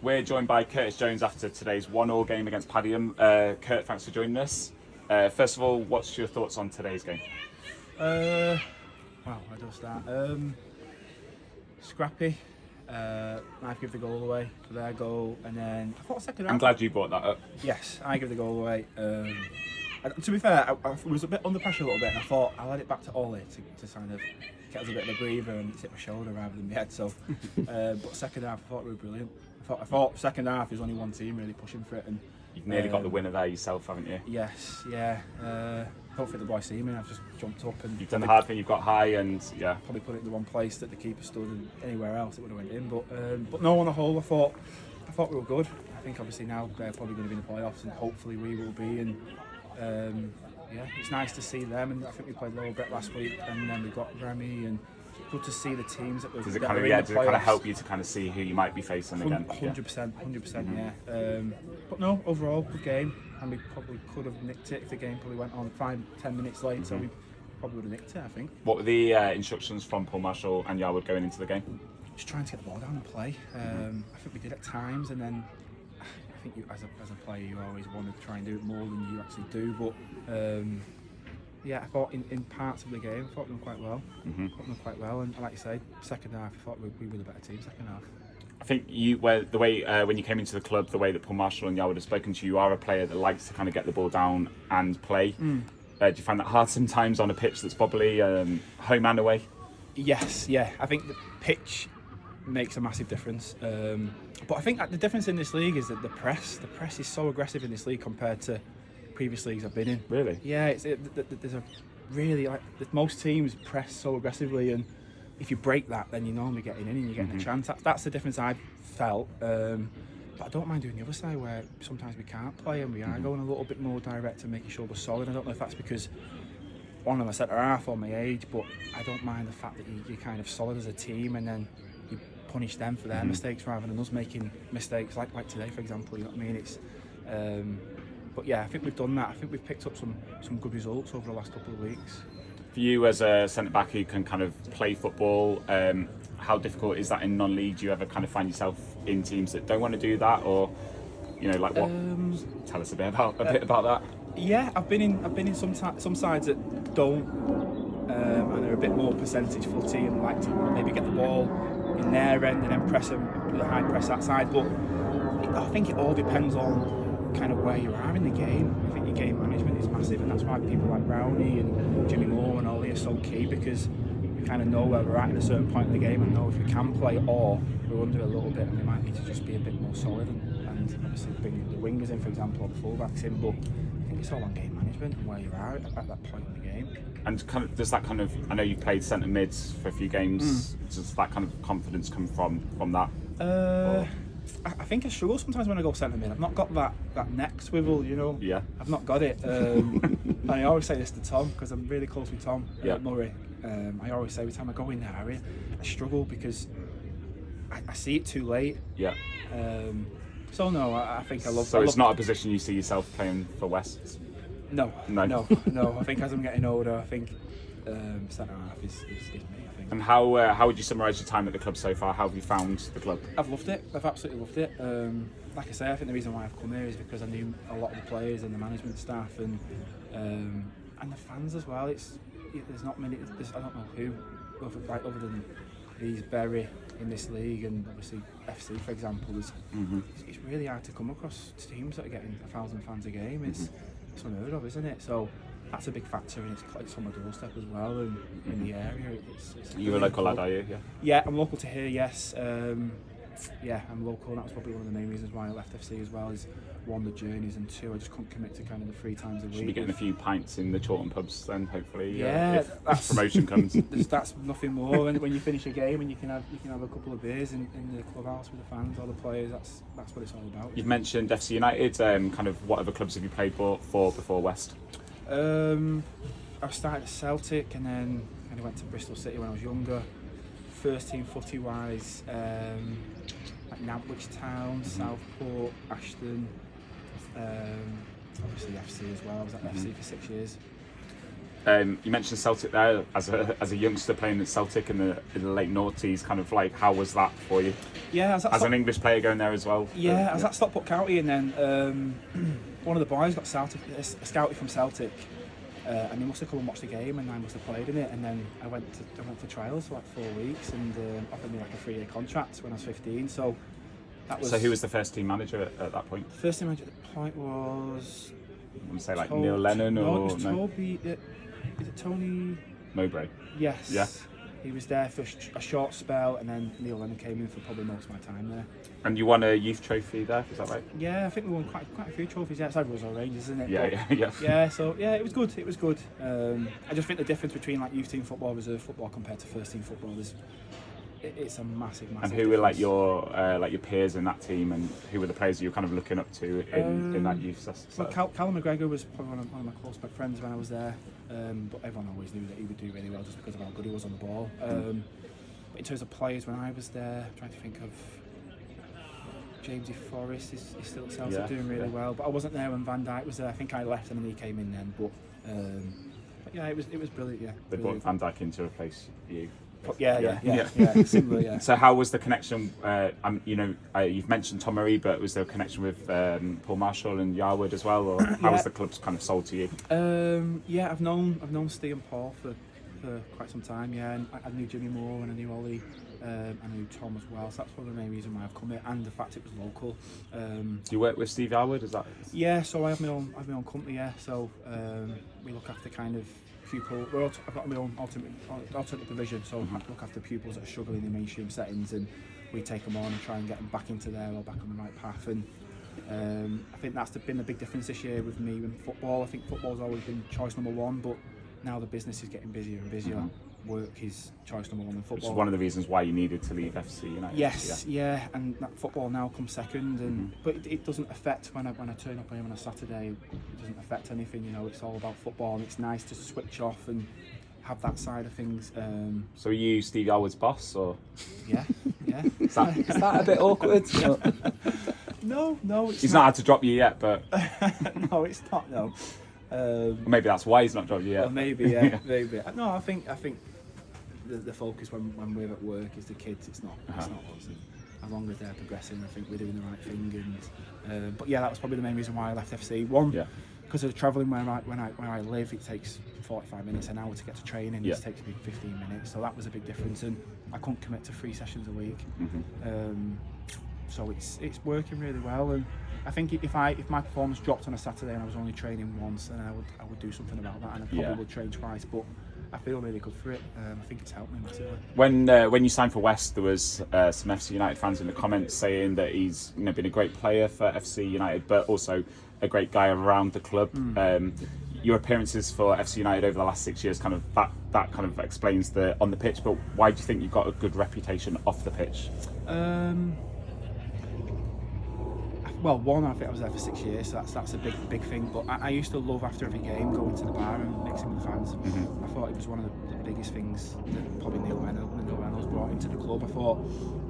We're joined by Curtis Jones after today's 1-1 game against Padiham. Curt, thanks for joining us. First of all, what's your thoughts on today's game? Where do I start? Scrappy. I give the goal away for their goal, and then I thought second half. I'm glad you brought that up. Yes, I give the goal away. To be fair, I was a bit under pressure a little bit, and I thought I let it back to Ollie to kind of get us a bit of a breather and hit my shoulder rather than my head. So, but second half, I thought we were brilliant. I thought second half there's only one team really pushing for it, and You've nearly got the winner there yourself, haven't you? yes, yeah. Hopefully the boys see me. I've just jumped up and You've done the hard thing. You've got high, and yeah. Probably put it in the one place that the keeper stood, and anywhere else it would have went in. But no, on the whole, I thought we were good. I think obviously now they're probably going to be in the playoffs, and hopefully we will be. And yeah, it's nice to see them. And I think we played a little bit last week, and then we got Remy, and good to see the teams that we've. Does it kind of help you to kind of see who you might be facing again? 100%, yeah. But no, overall good game, and we probably could have nicked it if the game probably went on 5-10 minutes later. So we probably would have nicked it, I think. What were the instructions from Paul Marshall and Yarwood going into the game? Just trying to get the ball down and play. I think we did at times, and then I think as a player you always want to try and do it more than you actually do. But yeah, I thought in parts of the game, I thought we done quite well. Thought we done quite well, and like you say, second half, I thought we were the better team. Second half. I think when you came into the club, the way that Paul Marshall and Yarwood have spoken to you, you are a player that likes to kind of get the ball down and play. Do you find that hard sometimes on a pitch that's probably home and away? Yes, yeah. I think the pitch makes a massive difference. But I think the difference in this league is that the press is so aggressive in this league compared to previous leagues I've been in. Really? Yeah, there's a really most teams press so aggressively, and if you break that, then you're normally getting in and you're getting a chance. That's the difference I've felt. But I don't mind doing the other side where sometimes we can't play and we are going a little bit more direct and making sure we're solid. I don't know if that's because one of my centre half or my age, but I don't mind the fact that you're kind of solid as a team, and then you punish them for their mistakes rather than us making mistakes like today, for example. You know what I mean? It's but yeah, I think we've done that. I think we've picked up some good results over the last couple of weeks. For you as a centre back who can kind of play football, how difficult is that in non-league? Do you ever kind of find yourself in teams that don't want to do that, or like what? Tell us a bit about that. Yeah, I've been in some sides that don't, and are a bit more percentage footy and like to maybe get the ball in their end and then press them, high press that side. But I think it all depends on kind of where you are in the game. I think your game management is massive, and that's why people like Brownie and Jimmy Moore and Ollie are so key, because we kind of know where we're at in a certain point in the game and know if we can play or we're under a little bit and we might need to just be a bit more solid and obviously bring the wingers in, for example, or the fullbacks in. But I think it's all on game management and where you are at that point in the game. And kind of, does that kind of, I know you've played centre mids for a few games, does that kind of confidence come from that? I think I struggle sometimes when I go centre mid. I've not got that neck swivel, you know. Yeah. I've not got it. And I always say this to Tom, because I'm really close with Tom Murray. I always say every time I go in that area, I struggle because I see it too late. Yeah. So no, I think I love. So it's not a position you see yourself playing for West? No. I think as I'm getting older, I think centre half is me, I think. And how would you summarise your time at the club so far? How have you found the club? I've loved it. I've absolutely loved it. Like I say, I think the reason why I've come here is because I knew a lot of the players and the management staff and the fans as well. There's not many. I don't know who other than these Berry in this league, and obviously FC, for example. It's really hard to come across teams that are getting 1,000 fans a game. It's unheard of, isn't it? So that's a big factor, and it's on my doorstep as well, and in the area. You're a local lad, are you? Yeah, I'm local to here, yes. I'm local, and that was probably one of the main reasons why I left FC as well, is one, the journeys, and two, I just couldn't commit to kind of the 3 times a week. Should be getting a few pints in the Chorlton pubs then, hopefully, if promotion comes. That's nothing more, and when you finish a game and you can have a couple of beers in the clubhouse with the fans or the players, that's what it's all about. You've mentioned FC United, kind of what other clubs have you played for before West? I started at Celtic and then kind of went to Bristol City when I was younger. First team footy wise, like Nantwich Town, Southport, Ashton, obviously FC as well. I was at FC for 6 years. You mentioned Celtic there as a youngster playing at Celtic in the late noughties. Kind of like, how was that for you? Yeah, as an English player going there as well. Yeah, I was at Stockport County, and then one of the boys got scouted from Celtic, and he must have come and watched the game, and I must have played in it. And then I went for trials for like 4 weeks, and offered me like a 3-year contract when I was 15. So that was. So who was the first team manager at that point? The first team manager at the point was. I want to say like Neil Lennon or no, it was Toby. Is it Tony Mowbray? Yes. Yeah. He was there for a short spell, and then Neil Lennon came in for probably most of my time there. And you won a youth trophy there, is that right? Yeah, I think we won quite a few trophies. Yeah, it's everyone's all Rangers, isn't it? Yeah. Yeah, so yeah, it was good. It was good. I just think the difference between like youth team football, reserve football compared to first team football is it's a massive. And who were like your peers in that team, and who were the players you were kind of looking up to in that youth? Well, Callum McGregor was probably one of my close friends when I was there, but everyone always knew that he would do really well just because of how good he was on the ball. But in terms of players, when I was there, I'm trying to think of Jamesy Forrest is still at Celtic doing really well, but I wasn't there when Van Dijk was there. I think I left and then he came in then, but yeah, it was brilliant. Yeah, they brought Van Dijk in to replace you. Yeah, similar. Yeah. So how was the connection? You've mentioned Tom Murray, but was there a connection with Paul Marshall and Yarwood as well, or how was the club kind of sold to you? Yeah, I've known Steve and Paul for quite some time. Yeah, and I knew Jimmy Moore and I knew Ollie. I knew Tom as well, so that's probably the main reason why I've come here, and the fact it was local. Do you work with Steve Yarwood? Is that? Yeah, so I have my own company. Yeah, so we look after kind of pupil. I've got my own alternate provision, so I look after pupils that are struggling in mainstream settings, and we take them on and try and get them back into there or back on the right path. And I think that's been the big difference this year with me in football. I think football's always been choice number one, but now the business is getting busier and busier. Work is choice number one in football. Which is one of the reasons why you needed to leave FC United. Yes, yeah, and that football now comes second, and but it doesn't affect when I turn up here on a Saturday. It doesn't affect anything, you know. It's all about football, and it's nice to switch off and have that side of things. So are you Steve Yarwood's boss, or? Yeah. Is that a bit awkward? No, he's not had to drop you yet, but. No, it's not. No. Maybe that's why he's not dropped you yet. Well, maybe, yeah, maybe. No, I think the focus when we're at work is the kids. It's not us. And as long as they're progressing, I think we're doing the right thing. And but yeah, that was probably the main reason why I left FC. One, because of travelling where I live, it takes 45 minutes, an hour to get to training. It takes me 15 minutes, so that was a big difference. And I couldn't commit to 3 sessions a week. So it's working really well, and I think if my performance dropped on a Saturday and I was only training once, then I would do something about that, and I probably would train twice. But I feel really good for it. I think it's helped me massively. When you signed for West, there was some FC United fans in the comments saying that he's been a great player for FC United, but also a great guy around the club. Your appearances for FC United over the last 6 years, kind of that kind of explains the on the pitch. But why do you think you've got a good reputation off the pitch? Well, one, I think I was there for 6 years, so that's a big thing. But I used to love after every game going to the bar and mixing with the fans. I thought it was one of the biggest things that probably Neil Reynolds brought into the club. I thought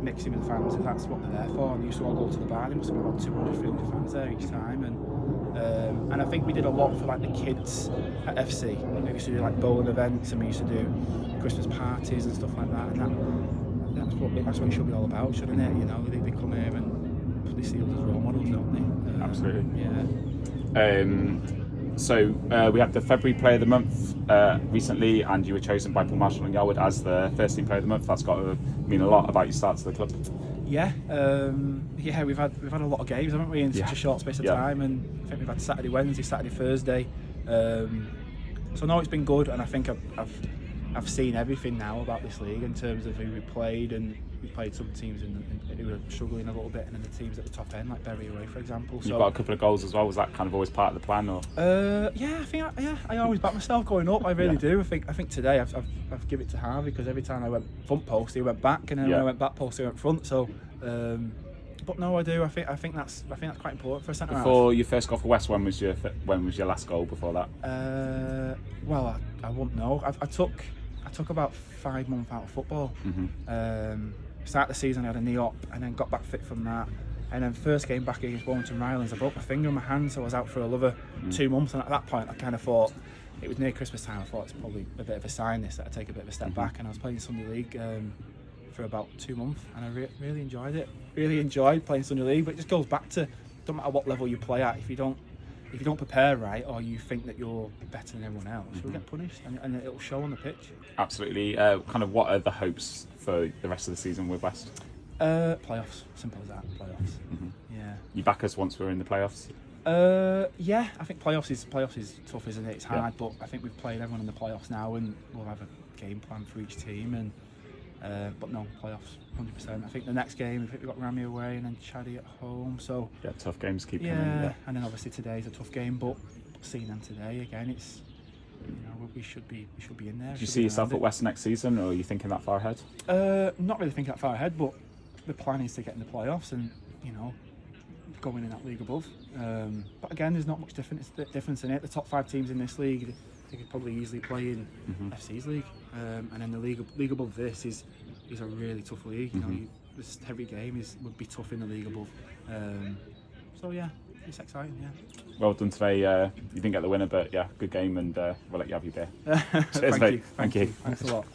mixing with the fans, that's what they're there for. And we used to all go to the bar. There must have been about 200, 300 fans there each time. And I think we did a lot for like the kids at FC. We used to do like bowling events, and we used to do Christmas parties and stuff like that. And that's what it should be all about, shouldn't it? You know, they come here and they see us as role models, don't they? Absolutely. Yeah. So we had the February Player of the Month recently, and you were chosen by Paul Marshall and Yarwood as the first team Player of the Month. That's got to mean a lot about your start to the club. Yeah, we've had a lot of games, haven't we, in such a short space of time, and I think we've had Saturday, Wednesday, Saturday, Thursday. So no, it's been good, and I think I've seen everything now about this league in terms of who we played, and we played some teams who were struggling a little bit, and then the teams at the top end, like Bury away, for example. So you've got a couple of goals as well. Was that kind of always part of the plan, or? I always back myself going up. I really do. I think today I've given it to Harvey, because every time I went front post, he went back, and then when I went back post, he went front. So. But no, I do. I think that's quite important for a centre half. Before your first goal for West, when was your last goal before that? Well, I wouldn't know. I took about 5 months out of football. Started the season, I had a knee op, and then got back fit from that. And then first game back against Warrington Rylands, I broke my finger on my hand, so I was out for another 2 months. And at that point, I kind of thought, it was near Christmas time, I thought it's probably a bit of a sign this, that I'd take a bit of a step back. And I was playing Sunday League for about 2 months, and I really enjoyed it. Really enjoyed playing Sunday League, but it just goes back to, don't matter what level you play at, if you don't prepare right, or you think that you're better than everyone else, you'll get punished, and it'll show on the pitch. Absolutely. Kind of what are the hopes for the rest of the season with West? Playoffs, simple as that. Playoffs. Yeah. You back us once we're in the playoffs? Yeah, I think playoffs is tough, isn't it? It's hard, but I think we've played everyone in the playoffs now, and we'll have a game plan for each team. And but no, playoffs, 100%. I think the next game, we've got Ramy away and then Chaddy at home. So yeah, tough games keep coming. Yeah, and then obviously today's a tough game, but seeing them today again, it's, we should be in there. Do you see yourself at West next season, or are you thinking that far ahead? Not really thinking that far ahead, but the plan is to get in the playoffs and going in that league above. But again, there's not much difference in it. The top 5 teams in this league, they could probably easily play in FC's league, and then the league above this is a really tough league. Every game would be tough in the league above. So yeah, it's exciting. Yeah. Well done today. You didn't get the winner, but yeah, good game, and we'll let you have your beer. Cheers, Thank mate. you. Thank you. Thanks a lot.